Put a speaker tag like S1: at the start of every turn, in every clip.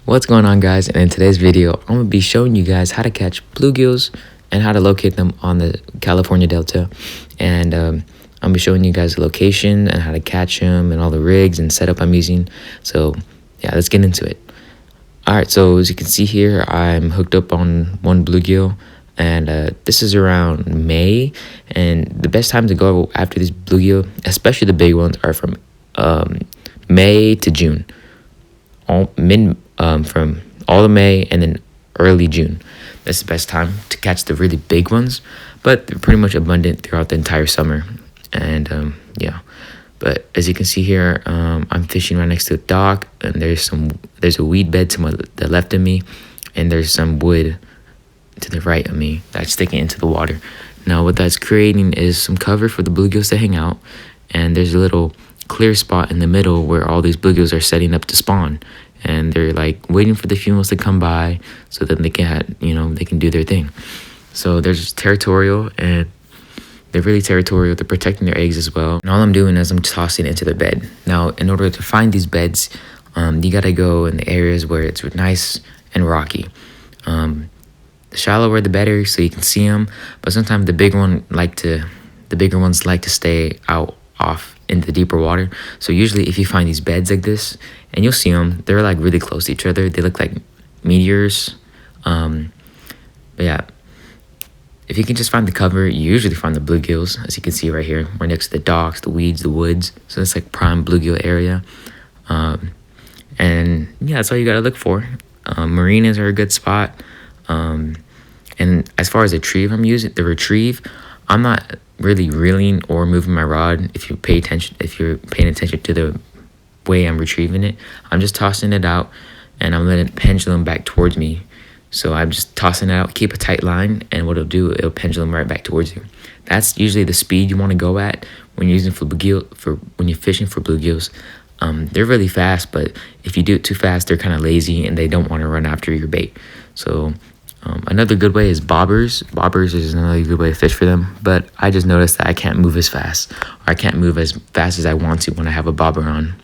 S1: What's going on, guys? And in today's video I'm going to be showing you guys how to catch bluegills and how to locate them on the California Delta. And I'm going to be showing you guys the location and how to catch them and all the rigs and setup I'm using. So yeah, let's get into it. Alright, so as you can see here, I'm hooked up on one bluegill, and this is around May, and the best time to go after these bluegill, especially the big ones, are from May to June. From all of May and then early June. That's the best time to catch the really big ones, but they're pretty much abundant throughout the entire summer. And yeah, but as you can see here, I'm fishing right next to a dock, and there's a weed bed to the left of me, and there's some wood to the right of me that's sticking into the water. Now what that's creating is some cover for the bluegills to hang out, and there's a little clear spot in the middle where all these bluegills are setting up to spawn, and they're like waiting for the females to come by so that they can do their thing. So they're just territorial, and they're really territorial. They're protecting their eggs as well. And all I'm doing is I'm tossing it into their bed. Now, in order to find these beds, you gotta go in the areas where it's nice and rocky. The shallower the better, so you can see them. But sometimes the bigger ones like to stay out off into the deeper water. So usually, if you find these beds like this, and you'll see them, they're like really close to each other. They look like meteors. But yeah. If you can just find the cover, you usually find the bluegills, as you can see right here. We're next to the docks, the weeds, the woods. So it's like prime bluegill area. And yeah, that's all you gotta look for. Marinas are a good spot. And as far as the retrieve, I'm not really reeling or moving my rod. If you're paying attention to the way I'm retrieving it, I'm just tossing it out, and I'm letting it pendulum back towards me. So I'm just tossing it out, keep a tight line, and what it'll pendulum right back towards you. That's usually the speed you want to go at when you're using when you're fishing for bluegills. They're really fast, but if you do it too fast, they're kind of lazy and they don't want to run after your bait. So another good way is bobbers. Bobbers is another good way to fish for them, but I just noticed that I can't move as fast, or I can't move as fast as I want to when I have a bobber on.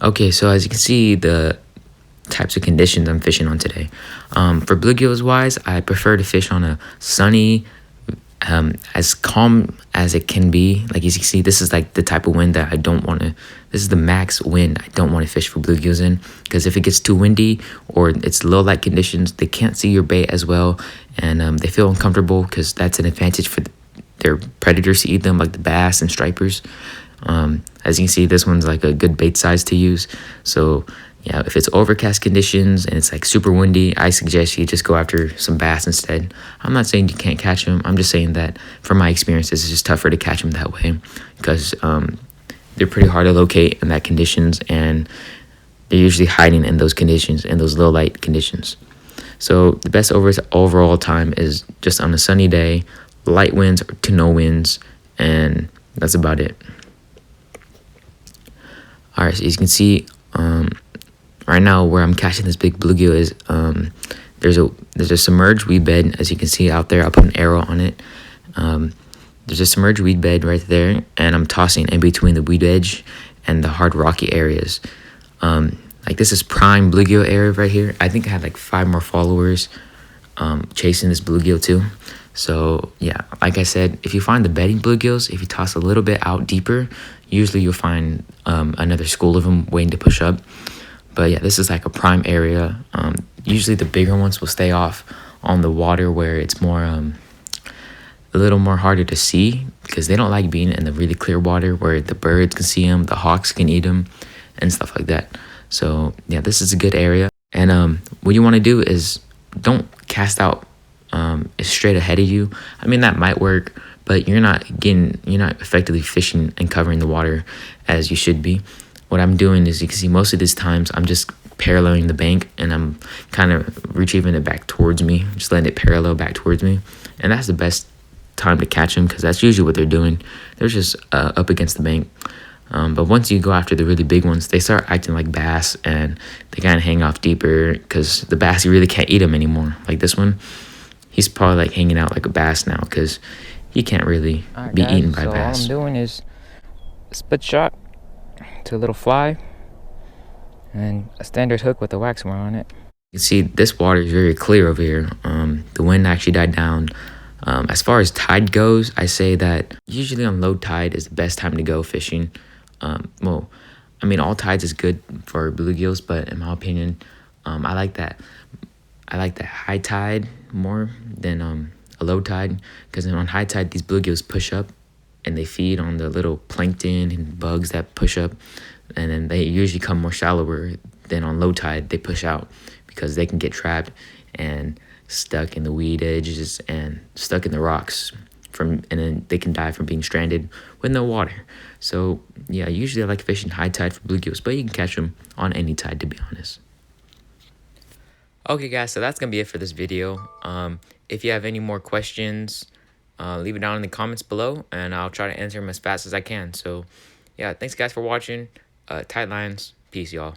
S1: Okay, so as you can see, the types of conditions I'm fishing on today. For bluegills wise, I prefer to fish on a sunny, as calm as it can be. Like as you can see, this is like the type of wind that I don't want to, this is the max wind I don't want to fish for bluegills in, because if it gets too windy or it's low light conditions, they can't see your bait as well, and they feel uncomfortable, because that's an advantage for their predators to eat them, like the bass and stripers. As you can see, this one's like a good bait size to use. So yeah, if it's overcast conditions and it's like super windy, I suggest you just go after some bass instead. I'm not saying you can't catch them. I'm just saying that from my experiences, it's just tougher to catch them that way, because they're pretty hard to locate in that conditions, and they're usually hiding in those conditions, in those low light conditions. So the best overall time is just on a sunny day, light winds to no winds, and that's about it. All right, so as you can see, right now where I'm catching this big bluegill is there's a submerged weed bed, as you can see out there. I'll put an arrow on it. There's a submerged weed bed right there, and I'm tossing in between the weed edge and the hard rocky areas. Like this is prime bluegill area right here. I think I had like 5 more followers chasing this bluegill too. So yeah, like I said, if you find the bedding bluegills, if you toss a little bit out deeper, usually you'll find another school of them waiting to push up. But yeah, this is like a prime area. Usually the bigger ones will stay off on the water where it's more a little more harder to see, because they don't like being in the really clear water where the birds can see them, the hawks can eat them, and stuff like that. So yeah, this is a good area. And what you want to do is don't cast out straight ahead of you. I mean, that might work, but you're not effectively fishing and covering the water as you should be. What I'm doing is, you can see most of these times I'm just paralleling the bank, and I'm kind of retrieving it back towards me, just letting it parallel back towards me. And that's the best time to catch them, because that's usually what they're doing. They're just up against the bank. But once you go after the really big ones, they start acting like bass, and they kind of hang off deeper, because the bass, you really can't eat them anymore. Like this one, he's probably like hanging out like a bass now, because he can't really be eaten by bass.
S2: All I'm doing is split shot to a little fly,
S1: and a standard hook with a wax mark on it. You can see this water is very clear over here. The wind actually died down. As far as tide goes, I say that usually on low tide is the best time to go fishing. Well, I mean, all tides is good for bluegills, but in my opinion, I like that. I like the high tide more than a low tide, because on high tide these bluegills push up and they feed on the little plankton and bugs that push up, and then they usually come more shallower than on low tide. They push out because they can get trapped and stuck in the weed edges and stuck in the rocks and then they can die from being stranded with no water. So yeah, usually I like fishing high tide for bluegills, but you can catch them on any tide, to be honest. Okay guys, so that's gonna be it for this video. If you have any more questions, leave it down in the comments below and I'll try to answer them as fast as I can. So yeah, thanks guys for watching. Tight lines, peace y'all.